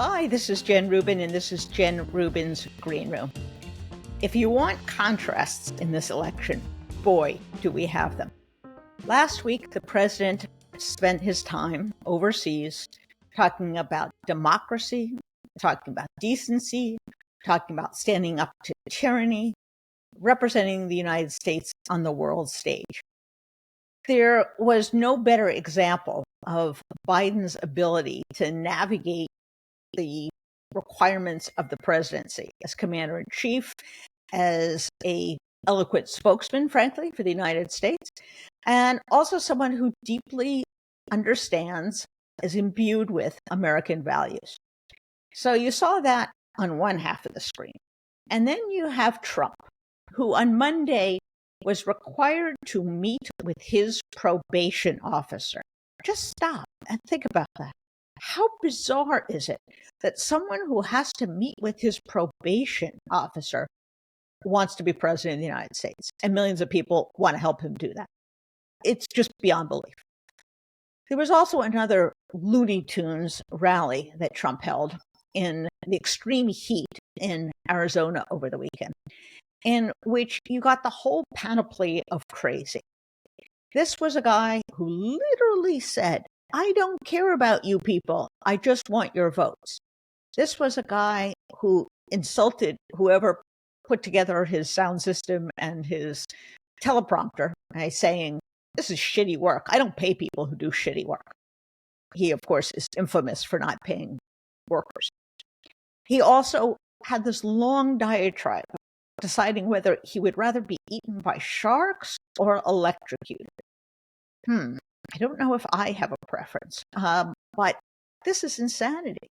Hi, this is Jen Rubin, and this is Jen Rubin's Green Room. If you want contrasts in this election, boy, do we have them. Last week, the president spent his time overseas talking about democracy, talking about decency, talking about standing up to tyranny, representing the United States on the world stage. There was no better example of Biden's ability to navigate the requirements of the presidency as commander-in-chief, as an eloquent spokesman, frankly, for the United States, and also someone who deeply understands, is imbued with American values. So you saw that on one half of the screen. And then you have Trump, who on Monday was required to meet with his probation officer. Just stop and think about that. How bizarre is it that someone who has to meet with his probation officer wants to be president of the United States, and millions of people want to help him do that? It's just beyond belief. There was also another Looney Tunes rally that Trump held in the extreme heat in Arizona over the weekend, in which you got the whole panoply of crazy. This was a guy who literally said, "I don't care about you people. I just want your votes." This was a guy who insulted whoever put together his sound system and his teleprompter by saying, "This is shitty work. I don't pay people who do shitty work." He, of course, is infamous for not paying workers. He also had this long diatribe deciding whether he would rather be eaten by sharks or electrocuted. I don't know if I have a preference, but this is insanity.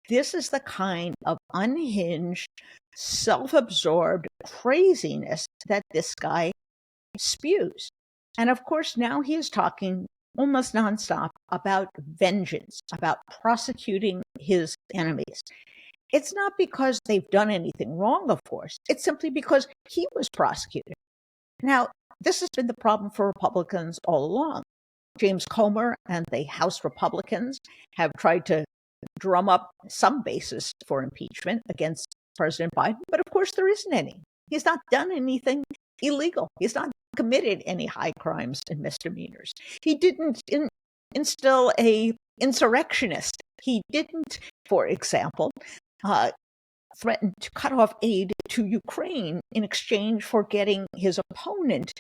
This is the kind of unhinged, self-absorbed craziness that this guy spews. And of course, now he is talking almost nonstop about vengeance, about prosecuting his enemies. It's not because they've done anything wrong, of course. It's simply because he was prosecuted. Now, this has been the problem for Republicans all along. James Comer and the House Republicans have tried to drum up some basis for impeachment against President Biden, but of course there isn't any. He's not done anything illegal. He's not committed any high crimes and misdemeanors. He didn't instill an insurrectionist. He didn't, for example, threaten to cut off aid to Ukraine in exchange for getting his opponent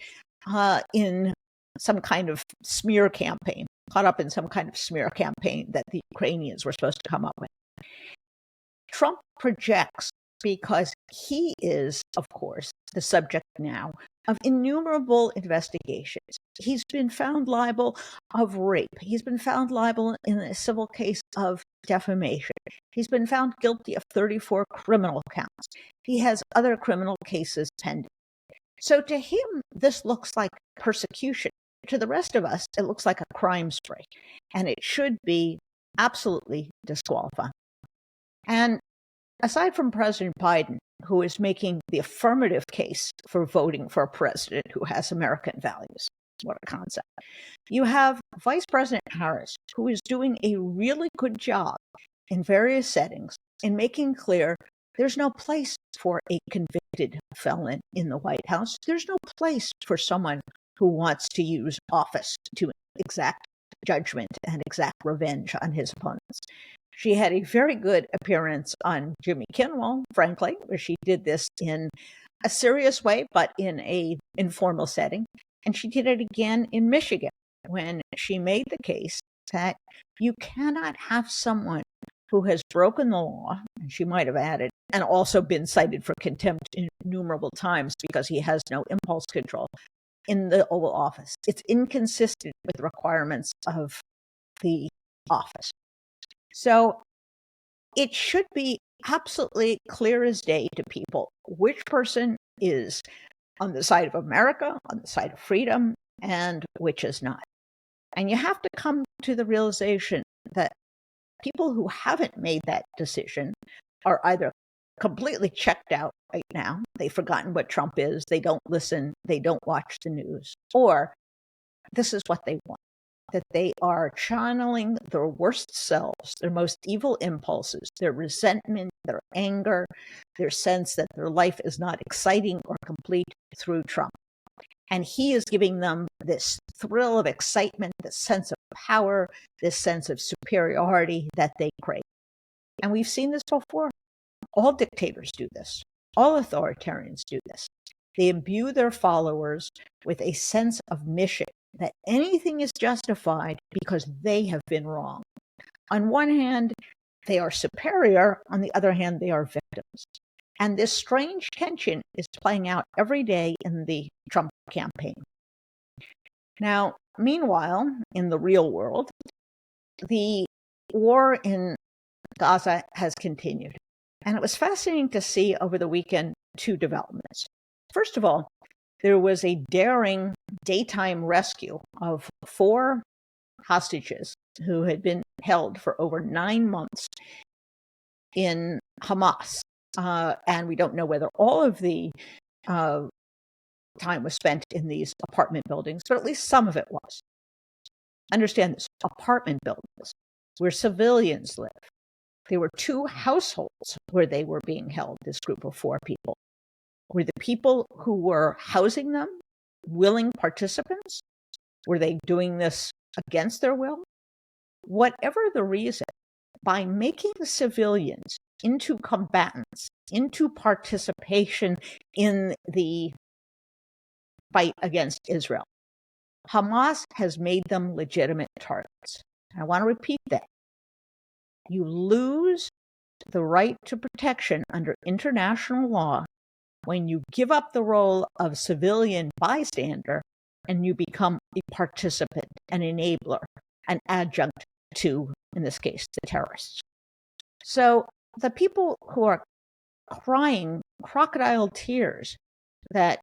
in some kind of smear campaign, caught up in some kind of smear campaign that the Ukrainians were supposed to come up with. Trump projects because he is, of course, the subject now of innumerable investigations. He's been found liable of rape. He's been found liable in a civil case of defamation. He's been found guilty of 34 criminal counts. He has other criminal cases pending. So to him, this looks like persecution. To the rest of us, it looks like a crime spree, and it should be absolutely disqualifying. And aside from President Biden, who is making the affirmative case for voting for a president who has American values, what a concept, you have Vice President Harris, who is doing a really good job in various settings in making clear there's no place for a convicted felon in the White House. There's no place for someone who wants to use office to exact judgment and exact revenge on his opponents. She had a very good appearance on Jimmy Kimmel, frankly, where she did this in a serious way, but in an informal setting. And she did it again in Michigan when she made the case that you cannot have someone who has broken the law, and she might have added, and also been cited for contempt innumerable times because he has no impulse control, in the Oval Office. It's inconsistent with the requirements of the office. So it should be absolutely clear as day to people which person is on the side of America, on the side of freedom, and which is not. And you have to come to the realization that people who haven't made that decision are either completely checked out right now. They've forgotten what Trump is. They don't listen. They don't watch the news. Or this is what they want. that they are channeling their worst selves, their most evil impulses, their resentment, their anger, their sense that their life is not exciting or complete through Trump. And he is giving them this thrill of excitement, this sense of power, this sense of superiority that they crave. And we've seen this before. All dictators do this. All authoritarians do this. They imbue their followers with a sense of mission, that anything is justified because they have been wrong. On one hand, they are superior. On the other hand, they are victims. And this strange tension is playing out every day in the Trump campaign. Now, meanwhile, in the real world, the war in Gaza has continued. And it was fascinating to see over the weekend two developments. First of all, there was a daring daytime rescue of 4 hostages who had been held for over 9 months in Hamas. And we don't know whether all of the time was spent in these apartment buildings, but at least some of it was. Understand this, apartment buildings where civilians live. There were 2 households where they were being held, this group of 4 people. Were the people who were housing them willing participants? Were they doing this against their will? Whatever the reason, by making civilians into combatants, into participation in the fight against Israel, Hamas has made them legitimate targets. I want to repeat that. You lose the right to protection under international law when you give up the role of civilian bystander and you become a participant, an enabler, an adjunct to, in this case, the terrorists. So the people who are crying crocodile tears that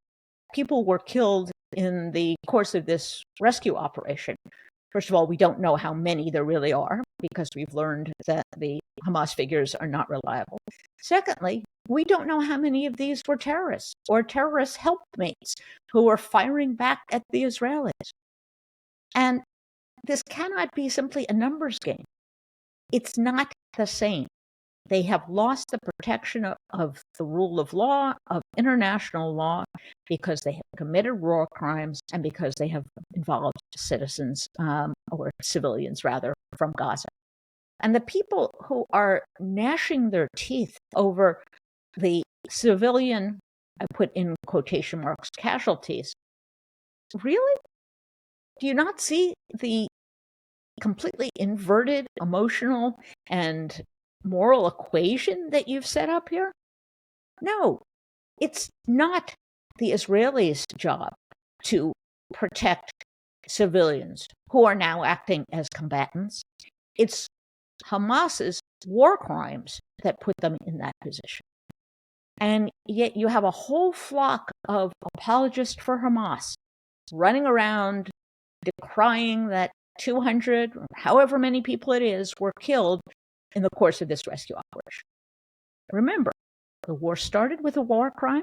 people were killed in the course of this rescue operation. First of all, we don't know how many there really are because we've learned that the Hamas figures are not reliable. Secondly, we don't know how many of these were terrorists or terrorist helpmates who were firing back at the Israelis. And this cannot be simply a numbers game. It's not the same. They have lost the protection of the rule of law, of international law, because they have committed war crimes and because they have involved citizens, or civilians rather, from Gaza. And the people who are gnashing their teeth over the civilian, I put in quotation marks, casualties, really? Do you not see the completely inverted emotional and moral equation that you've set up here? No, it's not the Israelis' job to protect civilians who are now acting as combatants. It's Hamas's war crimes that put them in that position. And yet you have a whole flock of apologists for Hamas running around decrying that 200, or however many people it is, were killed in the course of this rescue operation. Remember, the war started with a war crime,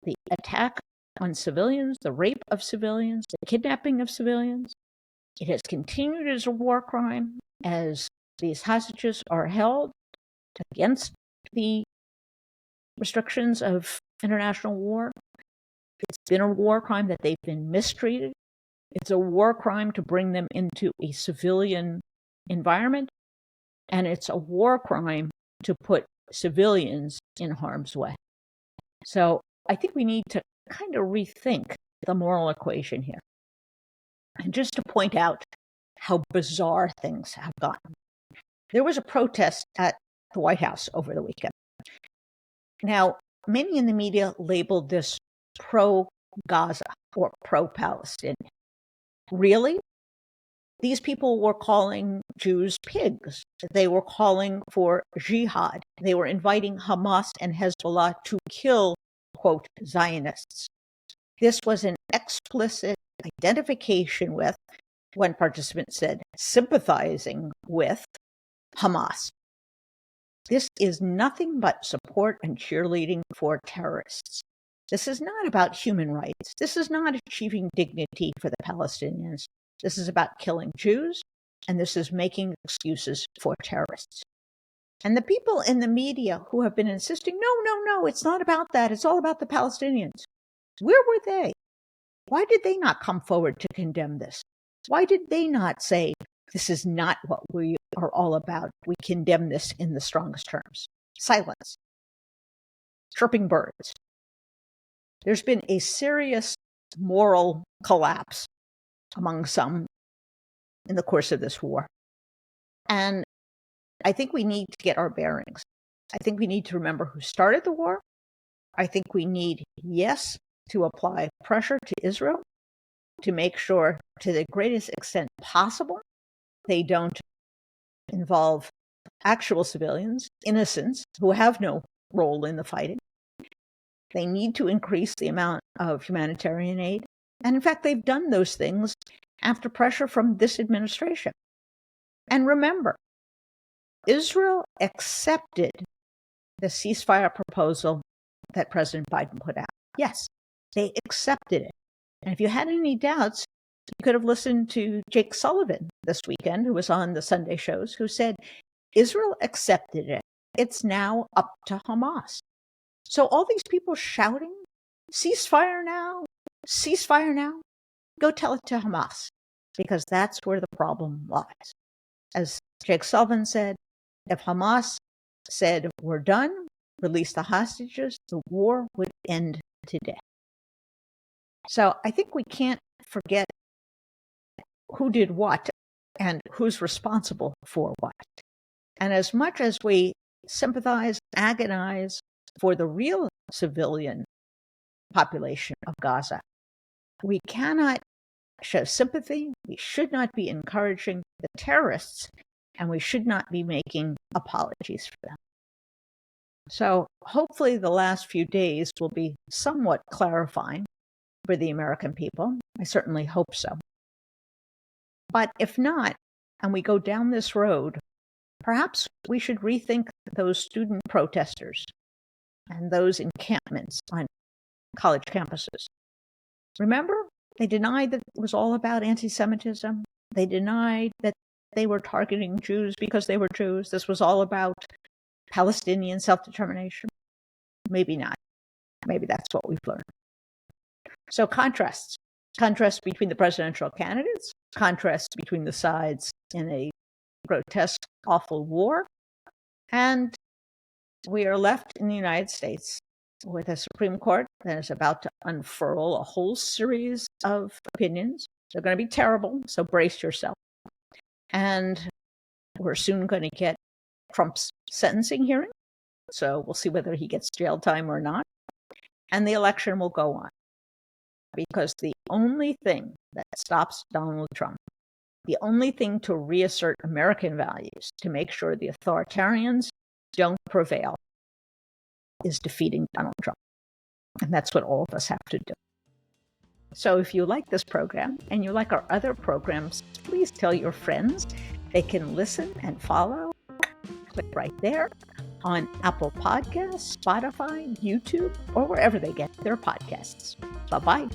the attack on civilians, the rape of civilians, the kidnapping of civilians. It has continued as a war crime as these hostages are held against the restrictions of international war. It's been a war crime that they've been mistreated. It's a war crime to bring them into a civilian environment. And it's a war crime to put civilians in harm's way. So I think we need to kind of rethink the moral equation here. And just to point out how bizarre things have gotten. There was a protest at the White House over the weekend. Now, many in the media labeled this pro-Gaza or pro-Palestinian. Really? These people were calling Jews pigs. They were calling for jihad. They were inviting Hamas and Hezbollah to kill, quote, Zionists. This was an explicit identification with, one participant said, sympathizing with Hamas. This is nothing but support and cheerleading for terrorists. This is not about human rights. This is not achieving dignity for the Palestinians. This is about killing Jews, and this is making excuses for terrorists. And the people in the media who have been insisting, no, it's not about that. It's all about the Palestinians. Where were they? Why did they not come forward to condemn this? Why did they not say, this is not what we are all about? We condemn this in the strongest terms. Silence. Chirping birds. There's been a serious moral collapse among some in the course of this war. And I think we need to get our bearings. I think we need to remember who started the war. I think we need, yes, to apply pressure to Israel to make sure, to the greatest extent possible, they don't involve actual civilians, innocents, who have no role in the fighting. They need to increase the amount of humanitarian aid. And in fact, they've done those things after pressure from this administration. And remember, Israel accepted the ceasefire proposal that President Biden put out. Yes, they accepted it. And if you had any doubts, you could have listened to Jake Sullivan this weekend, who was on the Sunday shows, who said, Israel accepted it. It's now up to Hamas. So all these people shouting, ceasefire now, go tell it to Hamas, because that's where the problem lies. As Jake Sullivan said, if Hamas said, we're done, release the hostages, the war would end today. So I think we can't forget who did what and who's responsible for what. And as much as we sympathize, agonize for the real civilian population of Gaza, we cannot show sympathy. We should not be encouraging the terrorists, and we should not be making apologies for them. So hopefully the last few days will be somewhat clarifying for the American people. I certainly hope so. But if not, and we go down this road, perhaps we should rethink those student protesters and those encampments on college campuses. Remember, they denied that it was all about anti-Semitism. They denied that they were targeting Jews because they were Jews. This was all about Palestinian self-determination. Maybe not. Maybe that's what we've learned. So contrasts between the presidential candidates, contrasts between the sides in a grotesque, awful war, and we are left in the United States with a Supreme Court that is about to unfurl a whole series of opinions. They're going to be terrible, so brace yourself. And we're soon going to get Trump's sentencing hearing, so we'll see whether he gets jail time or not. And the election will go on. Because the only thing that stops Donald Trump, the only thing to reassert American values, to make sure the authoritarians don't prevail, is defeating Donald Trump. And that's what all of us have to do. So if you like this program and you like our other programs, please tell your friends. They can listen and follow. Click right there on Apple Podcasts, Spotify, YouTube, or wherever they get their podcasts. Bye-bye.